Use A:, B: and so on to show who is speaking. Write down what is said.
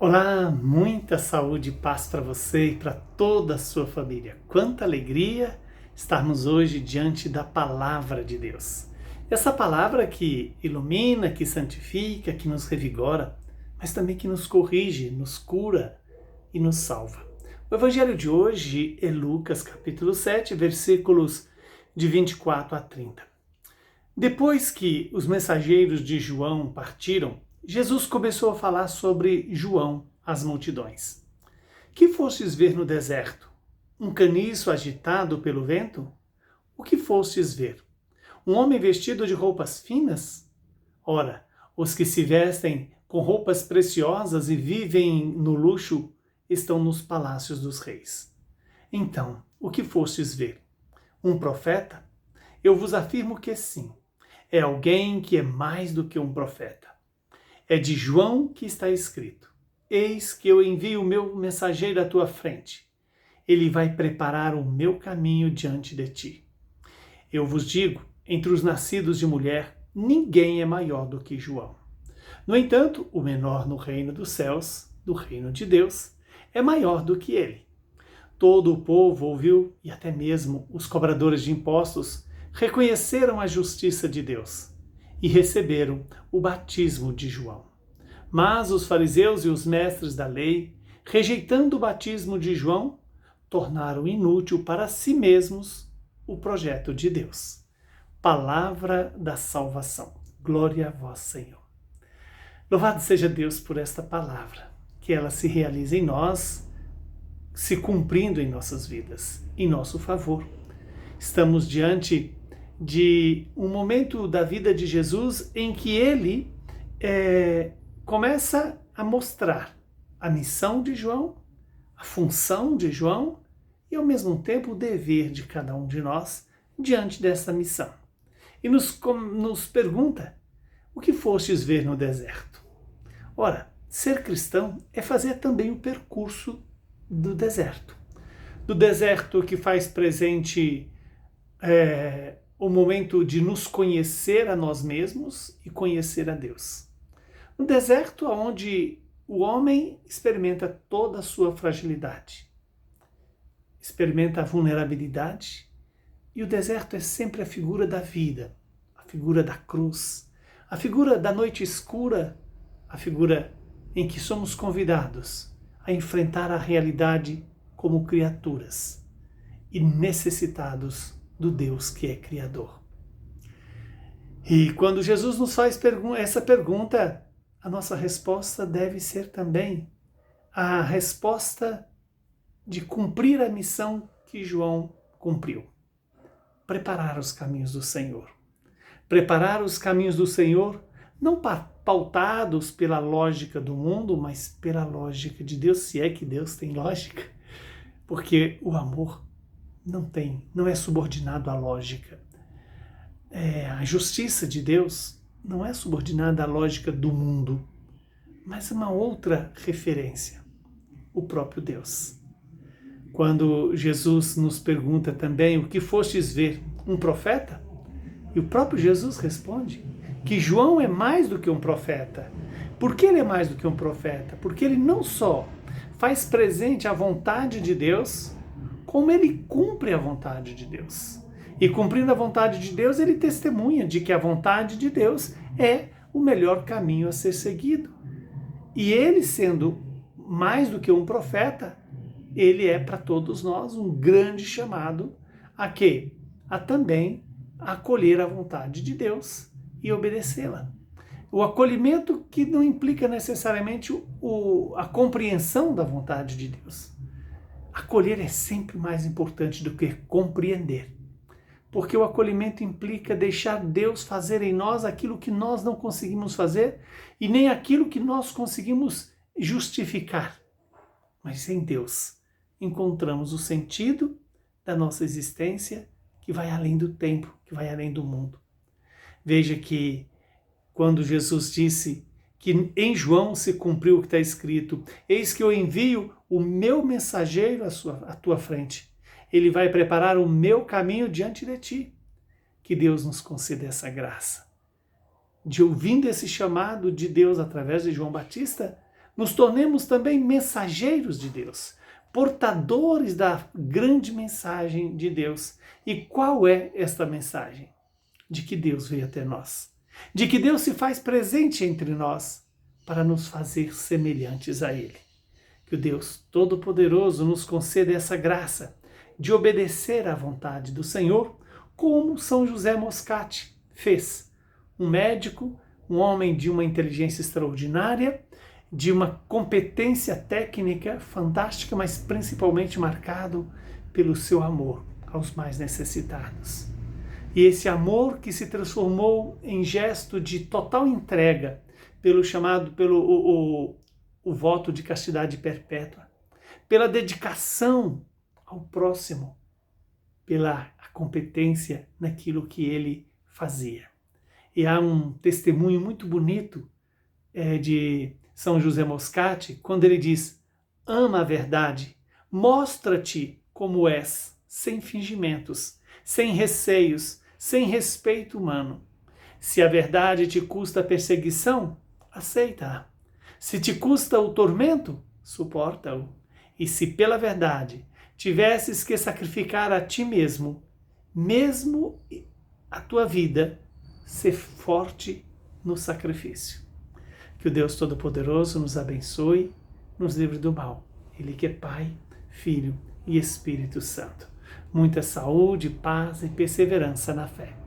A: Olá, muita saúde e paz para você e para toda a sua família. Quanta alegria estarmos hoje diante da palavra de Deus. Essa palavra que ilumina, que santifica, que nos revigora, mas também que nos corrige, nos cura e nos salva. O evangelho de hoje é Lucas capítulo 7, versículos de 24 a 30. Depois que os mensageiros de João partiram, Jesus começou a falar sobre João às multidões. Que fostes ver no deserto? Um caniço agitado pelo vento? O que fostes ver? Um homem vestido de roupas finas? Ora, os que se vestem com roupas preciosas e vivem no luxo estão nos palácios dos reis. Então, o que fostes ver? Um profeta? Eu vos afirmo que sim. É alguém que é mais do que um profeta. É de João que está escrito: Eis que eu envio o meu mensageiro à tua frente. Ele vai preparar o meu caminho diante de ti. Eu vos digo, entre os nascidos de mulher, ninguém é maior do que João. No entanto, o menor no reino dos céus, do reino de Deus, é maior do que ele. Todo o povo ouviu, e até mesmo os cobradores de impostos reconheceram a justiça de Deus e receberam o batismo de João. Mas os fariseus e os mestres da lei, rejeitando o batismo de João, tornaram inútil para si mesmos o projeto de Deus. Palavra da salvação. Glória a vós, Senhor. Louvado seja Deus por esta palavra, que ela se realize em nós, se cumprindo em nossas vidas, em nosso favor. Estamos diante de um momento da vida de Jesus em que ele começa a mostrar a missão de João, a função de João e, ao mesmo tempo, o dever de cada um de nós diante dessa missão. E nos pergunta: o que fostes ver no deserto? Ora, ser cristão é fazer também o percurso do deserto. Do deserto que faz presente o momento de nos conhecer a nós mesmos e conhecer a Deus. No deserto onde o homem experimenta toda a sua fragilidade, experimenta a vulnerabilidade, e o deserto é sempre a figura da vida, a figura da cruz, a figura da noite escura, a figura em que somos convidados a enfrentar a realidade como criaturas e necessitados do Deus que é Criador. E quando Jesus nos faz essa pergunta, a nossa resposta deve ser também a resposta de cumprir a missão que João cumpriu. Preparar os caminhos do Senhor. Preparar os caminhos do Senhor, não pautados pela lógica do mundo, mas pela lógica de Deus, se é que Deus tem lógica, porque o amor não é subordinado à lógica. A justiça de Deus não é subordinada à lógica do mundo, mas uma outra referência, o próprio Deus. Quando Jesus nos pergunta também: o que fostes ver? Um profeta? E o próprio Jesus responde que João é mais do que um profeta. Por que ele é mais do que um profeta? Porque ele não só faz presente a vontade de Deus, como ele cumpre a vontade de Deus. E cumprindo a vontade de Deus, ele testemunha de que a vontade de Deus é o melhor caminho a ser seguido. E ele, sendo mais do que um profeta, ele é para todos nós um grande chamado a quê? A também acolher a vontade de Deus e obedecê-la. O acolhimento que não implica necessariamente a compreensão da vontade de Deus. Acolher é sempre mais importante do que compreender, porque o acolhimento implica deixar Deus fazer em nós aquilo que nós não conseguimos fazer e nem aquilo que nós conseguimos justificar. Mas em Deus encontramos o sentido da nossa existência que vai além do tempo, que vai além do mundo. Veja que quando Jesus disse que em João se cumpriu o que está escrito: eis que eu envio o meu mensageiro à tua frente. Ele vai preparar o meu caminho diante de ti. Que Deus nos conceda essa graça de, ouvindo esse chamado de Deus através de João Batista, nos tornemos também mensageiros de Deus, portadores da grande mensagem de Deus. E qual é esta mensagem? De que Deus veio até nós, de que Deus se faz presente entre nós para nos fazer semelhantes a Ele. Que o Deus Todo-Poderoso nos conceda essa graça de obedecer à vontade do Senhor, como São José Moscati fez. Um médico, um homem de uma inteligência extraordinária, de uma competência técnica fantástica, mas principalmente marcado pelo seu amor aos mais necessitados. E esse amor que se transformou em gesto de total entrega pelo o voto de castidade perpétua, pela dedicação ao próximo, pela competência naquilo que ele fazia. E há um testemunho muito bonito de São José Moscati, quando ele diz: ama a verdade, mostra-te como és, sem fingimentos, sem receios, sem respeito humano. Se a verdade te custa a perseguição, aceita-a. Se te custa o tormento, suporta-o. E se pela verdade tivesses que sacrificar a ti mesmo a tua vida, ser forte no sacrifício. Que o Deus Todo-Poderoso nos abençoe, nos livre do mal. Ele que é Pai, Filho e Espírito Santo. Muita saúde, paz e perseverança na fé.